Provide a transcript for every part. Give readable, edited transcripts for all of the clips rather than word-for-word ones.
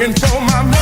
praying for my mother.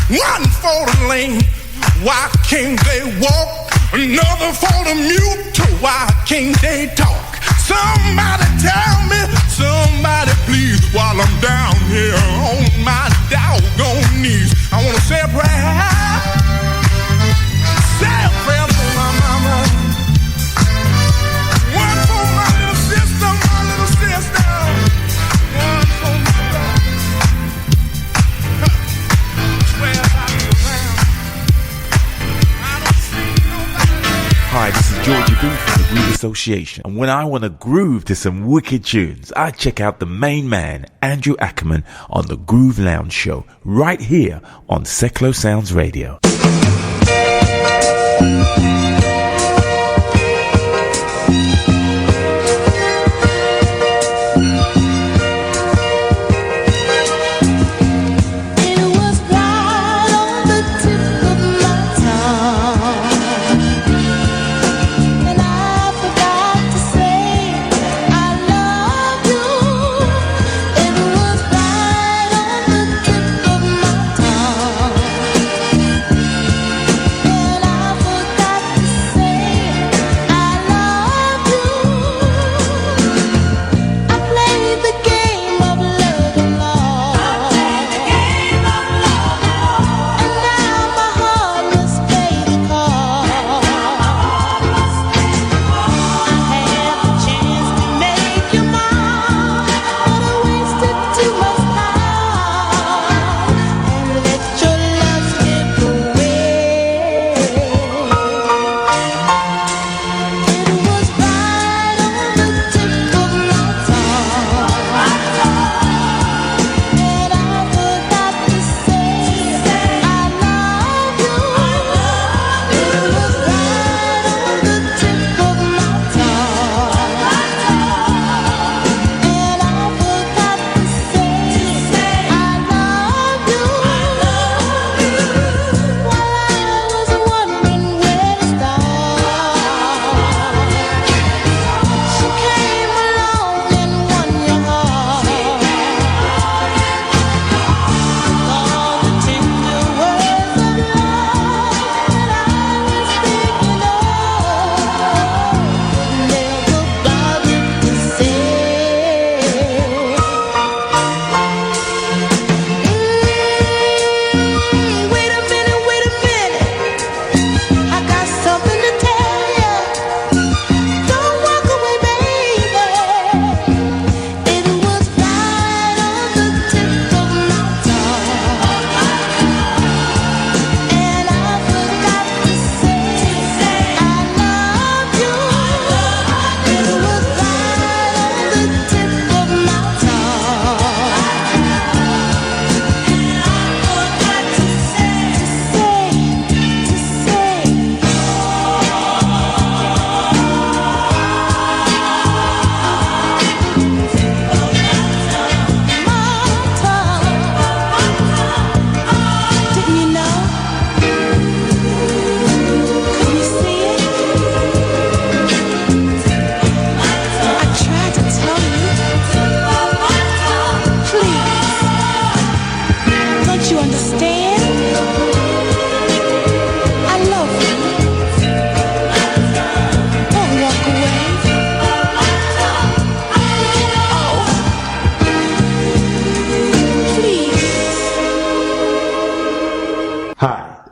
One for the lame, why can't they walk? Another for the mute, why can't they talk? Somebody tell me, somebody please, while I'm down here on my doggone knees. I wanna say a prayer, for my mama. One for my little sister, one for my Hi, this is Georgie B from the Groove Association, and when I want to groove to some wicked tunes, I check out the main man, Andrew Ackerman, on the Groovelounge show, right here on Seclo Sounds Radio.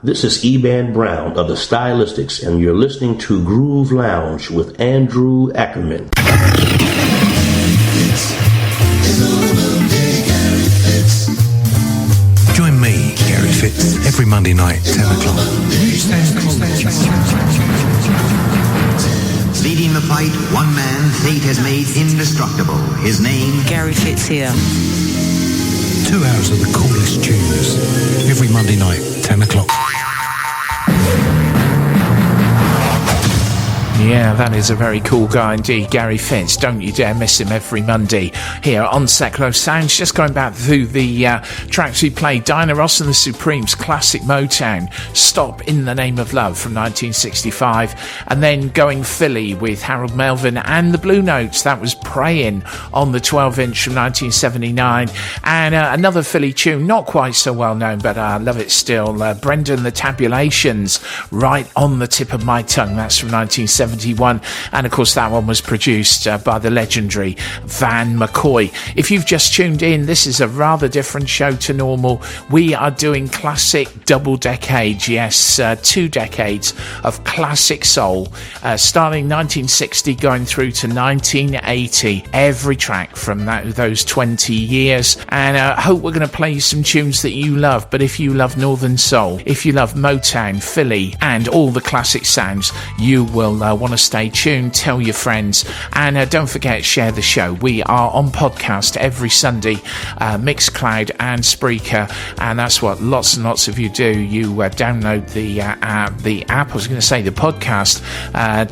This is Eban Brown of the Stylistics, and you're listening to Groove Lounge with Andrew Ackerman. Join me, Gary Fitz, every Monday night, 10 o'clock. Leading the fight, one man fate has made indestructible. His name? Gary Fitz here. 2 hours of the coolest tunes, every Monday night, 10 o'clock. Yeah, that is a very cool guy indeed, Gary Fitz. Don't you dare miss him every Monday here on Seclo Sounds. Just going back through the tracks we played, Diana Ross and the Supremes' classic Motown, Stop in the Name of Love from 1965, and then going Philly with Harold Melvin and the Blue Notes. That was Praying on the 12-inch from 1979, and another Philly tune, not quite so well known, but I love it still, Brendan the Tabulations, Right on the Tip of My Tongue. That's from 1971. And of course that one was produced by the legendary Van McCoy. If you've just tuned in, this is a rather different show to normal. We are doing classic double decades, yes, 2 decades of classic soul, starting 1960 going through to 1980, every track from those 20 years. And I hope we're going to play you some tunes that you love. But if you love Northern Soul, if you love Motown, Philly and all the classic sounds, you will want to stay tuned. Tell your friends, and don't forget, share the show. We are on podcast every Sunday, Mixcloud and Spreaker, and that's what lots and lots of you do. You download the app, I was going to say the podcast,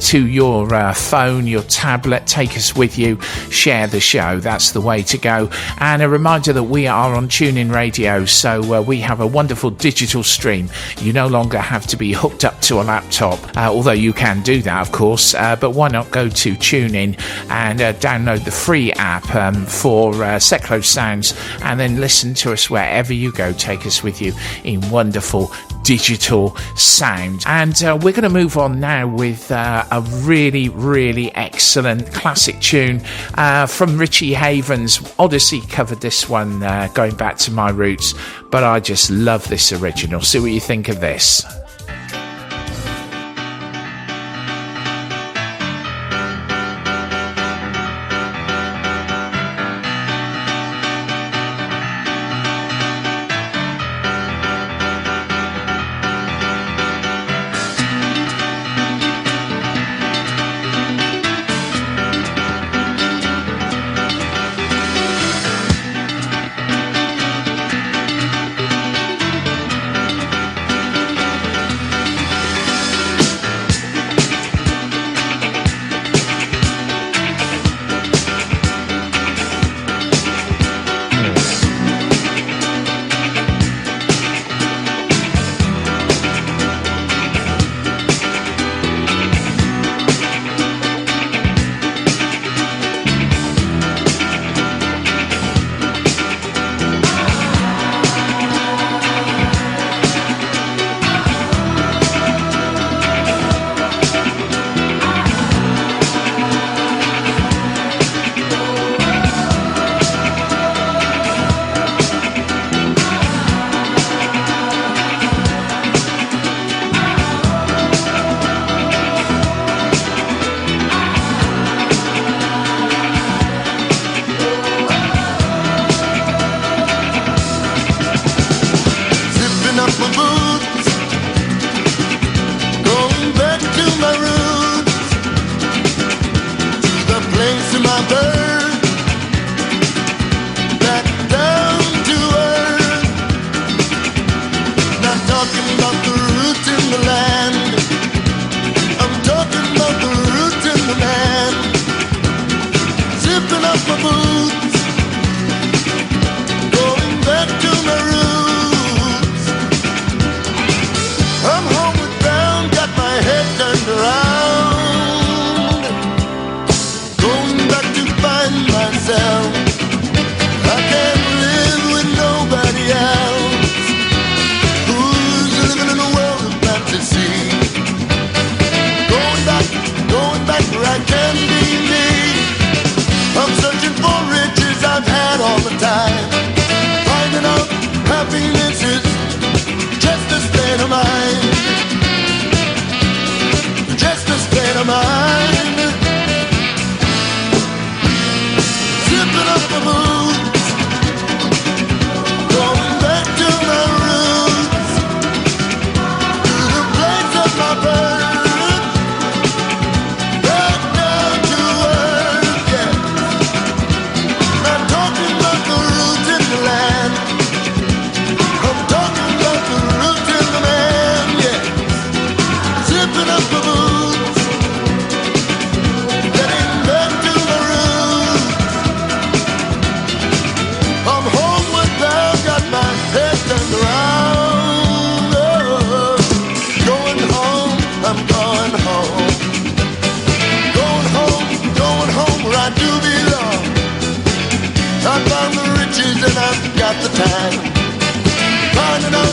to your phone, your tablet. Take us with you, share the show. That's the way to go. And a reminder that we are on TuneIn Radio, so we have a wonderful digital stream. You no longer have to be hooked up to a laptop, although you can do that, of course, but why not go to TuneIn and download the free app for Seclo Sounds, and then listen to us wherever you go. Take us with you in wonderful digital sound. And we're going to move on now with a really, really excellent classic tune from Richie Havens. Odyssey covered this one, going back to my roots, but I just love this original. See what you think of this. Finding out happiness is just a state of mind. mind. Zipping up the boots, going back to my roots, to the place of my birth, back down to earth, yeah. Not talking about the roots in the land, I'm talking about the roots in the man, yeah. Zipping up the boots, getting back to the roots. I'm homeward bound, got my head turned around. Oh, going home, I'm going home. Going home where I do belong. I found the riches and I've got the time. Finding out